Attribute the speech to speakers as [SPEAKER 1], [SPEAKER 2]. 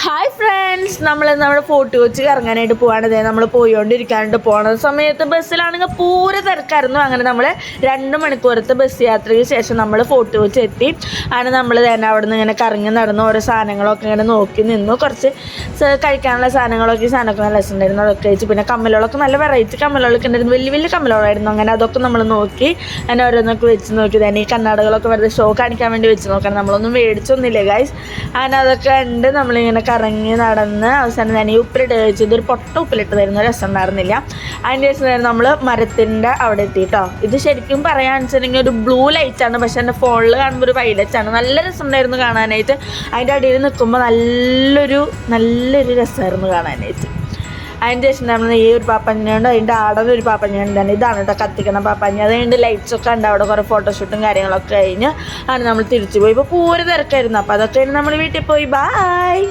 [SPEAKER 1] Hi friends, നമ്മുടെ fort Kochi ഇറങ്ങാനായിട്ട് പോവാണ്. നമ്മൾ പോയിക്കൊണ്ടിരിക്കാനായിട്ട് പോണ സമയത്ത് ബസ്സിലാണെങ്കിൽ പൂര തിരക്കായിരുന്നു. അങ്ങനെ നമ്മൾ 2 മണിക്കൂറത്തെ ബസ് യാത്രയ്ക്ക് ശേഷം നമ്മൾ ഫോർട്ട് കൊച്ചി എത്തി. അങ്ങനെ നമ്മൾ തന്നെ അവിടെ നിന്ന് ഇങ്ങനെ കറങ്ങി നടന്ന് ഓരോ സാധനങ്ങളൊക്കെ ഇങ്ങനെ നോക്കി നിന്നു. കുറച്ച് കഴിക്കാനുള്ള സാധനങ്ങളൊക്കെ നല്ല രസമുണ്ടായിരുന്നു. അതൊക്കെ കഴിച്ചു. പിന്നെ കമ്മലുകളൊക്കെ നല്ല വെറൈറ്റി കമ്മലുകളൊക്കെ ഉണ്ടായിരുന്നു. വലിയ വലിയ കമ്മലുകളായിരുന്നു. അങ്ങനെ അതൊക്കെ നമ്മൾ നോക്കി. അങ്ങനെ ഓരോന്നൊക്കെ വെച്ച് നോക്കി. തന്നെ ഈ കണ്ണാടകളൊക്കെ വെറുതെ ഷോ കാണിക്കാൻ വേണ്ടി വെച്ച് നോക്കണം. നമ്മളൊന്നും മേടിച്ചൊന്നുമില്ല ഗൈസ്. അങ്ങനെ അതൊക്കെ ഉണ്ട്. നമ്മളിങ്ങനെ കറങ്ങി നടന്ന് അവസാനം തന്നെ ഈ ഉപ്പിലിട്ട് കഴിച്ചു. ഇതൊരു പൊട്ട ഉപ്പിലിട്ട് തരുന്ന രസം ഉണ്ടായിരുന്നില്ല. അതിൻ്റെ ശേഷം നമ്മൾ മരത്തിൻ്റെ അവിടെ എത്തിയിട്ടോ. ഇത് ശരിക്കും പറയാന്ന് വെച്ചിട്ടുണ്ടെങ്കിൽ ഒരു ബ്ലൂ ലൈറ്റാണ്. പക്ഷെ എൻ്റെ ഫോണിൽ കാണുമ്പോൾ ഒരു വൈലറ്റാണ്. നല്ല രസമുണ്ടായിരുന്നു കാണാനായിട്ട്. അതിൻ്റെ അടിയിൽ നിൽക്കുമ്പോൾ നല്ലൊരു രസമായിരുന്നു കാണാനായിട്ട്. അതിൻ്റെ ശേഷം നമ്മൾ ഈ ഒരു പാപ്പഞ്ഞുണ്ട്, അതിൻ്റെ ആടൊരു ഒരു പാപ്പഞ്ഞുണ്ട് തന്നെ. ഇതാണ് കേട്ടോ കത്തിക്കണ പാപ്പഞ്ഞ. അതുകൊണ്ട് ലൈറ്റ്സൊക്കെ ഉണ്ട് അവിടെ. കുറേ ഫോട്ടോഷൂട്ടും കാര്യങ്ങളൊക്കെ കഴിഞ്ഞ് ആണ് നമ്മൾ തിരിച്ചു പോയി. ഇപ്പോൾ പൂര തിരക്കായിരുന്നു. അപ്പോൾ അതൊക്കെ നമ്മൾ വീട്ടിൽ പോയി. ബായ്.